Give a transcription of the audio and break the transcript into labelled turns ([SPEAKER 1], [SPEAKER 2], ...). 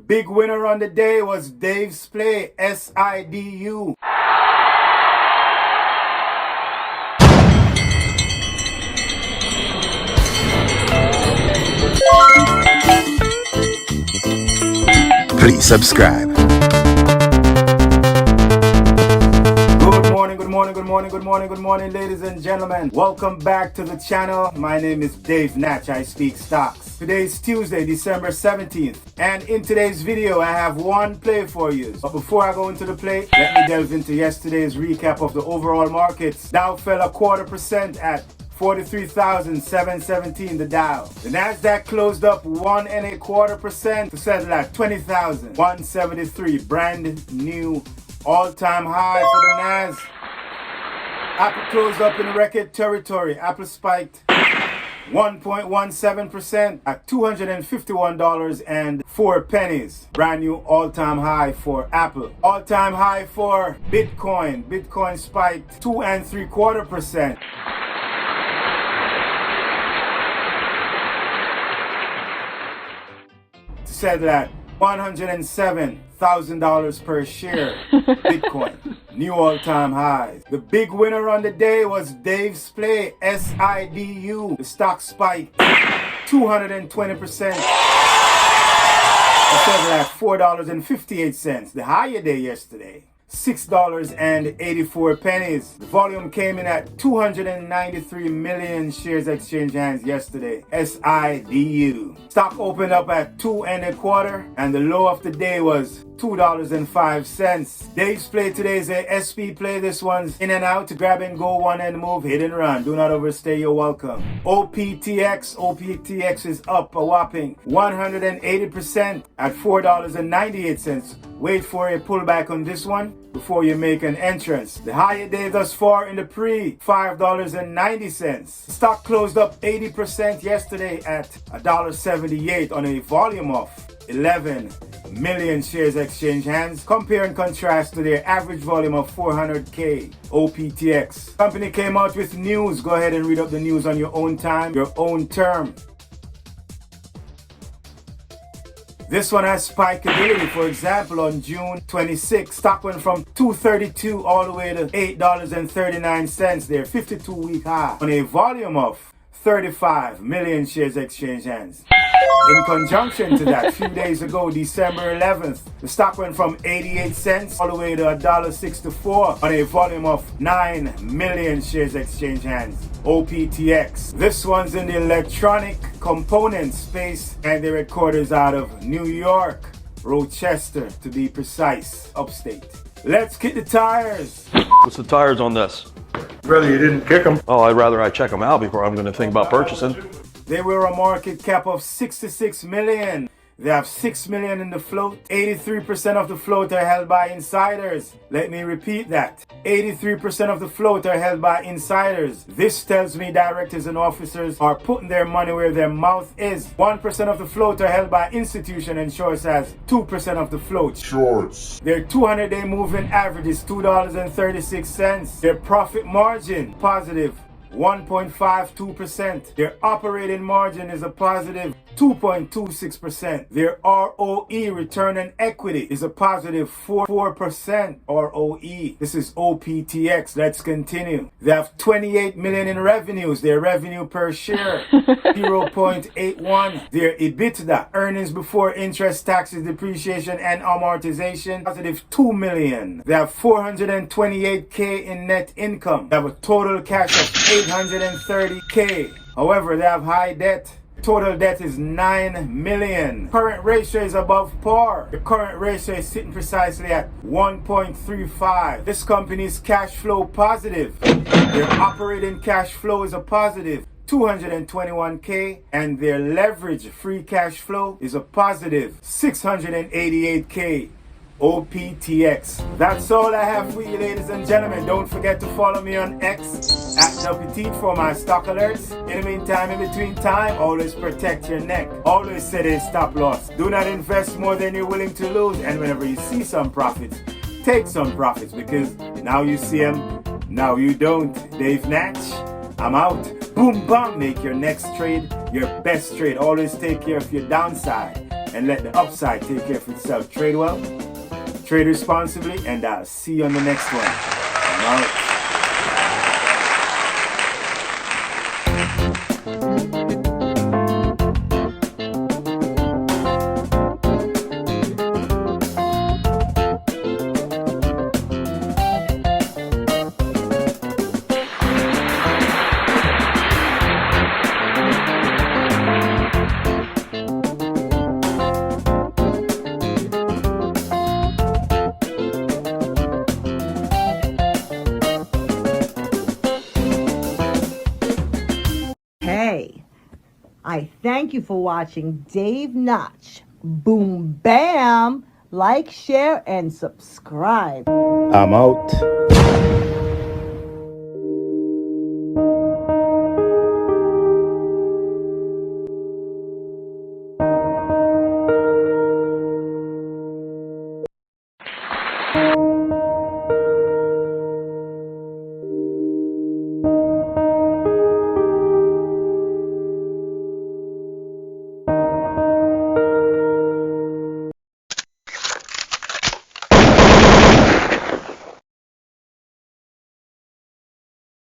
[SPEAKER 1] big winner on the day was Dave's play, SIDU.
[SPEAKER 2] Please subscribe.
[SPEAKER 1] Good morning, ladies and gentlemen. Welcome back to the channel. My name is Dave Natch. I speak stocks. Today is Tuesday, December 17th. And in today's video, I have one play for you. But before I go into the play, let me delve into yesterday's recap of the overall markets. Dow fell 0.25% at 43,717, the Dow. The Nasdaq closed up 1.25% to settle at 20,173. Brand new all-time high for the Nas. Apple closed up in record territory. Apple spiked 1.17% at $251.04. Brand new all-time high for Apple. All-time high for Bitcoin. Bitcoin spiked 2.75%. Said that $107,000 per share. Bitcoin, new all-time highs. The big winner on the day was Dave's play, SIDU. The stock spiked 220%. It settled at $4.58. The higher day yesterday, $6.84. The volume came in at 293 million shares exchanged hands yesterday. SIDU. Stock opened up at 2.25 and the low of the day was $2.05. Dave's play today is a SP play. This one's in and out to grab and go, one and move, hit and run. Do not overstay your welcome. OPTX is up a whopping 180% at $4.98. Wait for a pullback on this one before you make an entrance. The higher day thus far in the pre, $5.90. Stock closed up 80% yesterday at $1.78 on a volume of 11 million shares exchanged hands. Compare and contrast to their average volume of 400K. OPTX. Company came out with news. Go ahead and read up the news on your own time, your own term. This one has spikeability. For example, on June 26, stock went from $2.32 all the way to $8.39. Their 52-week high on a volume of 35 million shares exchanged hands. In conjunction to that, a few days ago, December 11th, the stock went from 88 cents all the way to $1.64 on a volume of 9 million shares exchanged hands. OPTX. This one's in the electronic component space and their headquarters out of New York, Rochester to be precise, upstate. Let's kick the tires.
[SPEAKER 3] What's the tires on this?
[SPEAKER 4] Rather you didn't kick them.
[SPEAKER 3] Oh, I'd rather I check them out before I'm going to think about purchasing.
[SPEAKER 1] They were a market cap of 66 million. They have 6 million in the float. 83% of the float are held by insiders. Let me repeat that. 83% of the float are held by insiders. This tells me directors and officers are putting their money where their mouth is. 1% of the float are held by institution and shorts has 2% of the float.
[SPEAKER 4] Shorts.
[SPEAKER 1] Their 200-day moving average is $2.36. Their profit margin, positive 1.52%. Their operating margin is a positive 2.26%. Their ROE, return on equity, is a positive 4% ROE. This is OPTX. Let's continue. They have 28 million in revenues. Their revenue per share 0.81. Their EBITDA, earnings before interest, taxes, depreciation and amortization, positive 2 million. They have 428K in net income. They have a total cash of 830K. However, they have high debt. Total debt is 9 million. Current ratio is above par. The current ratio is sitting precisely at 1.35. This company is cash flow positive. Their operating cash flow is a positive 221K and their leverage free cash flow is a positive 688K. OPTX. That's all I have for you, ladies and gentlemen. Don't forget to follow me on X at WT for my stock alerts. In the meantime, in between time, always protect your neck. Always set a stop loss. Do not invest more than you're willing to lose. And whenever you see some profits, take some profits because now you see them, now you don't. Dave Natch, I'm out. Boom, bam. Make your next trade your best trade. Always take care of your downside. and let the upside take care of itself. Trade well, trade responsibly, and I'll see you on the next one. I'm out.
[SPEAKER 5] Hey, I thank you for watching Dave Notch. Boom, bam! Like, share, and subscribe.
[SPEAKER 2] I'm out.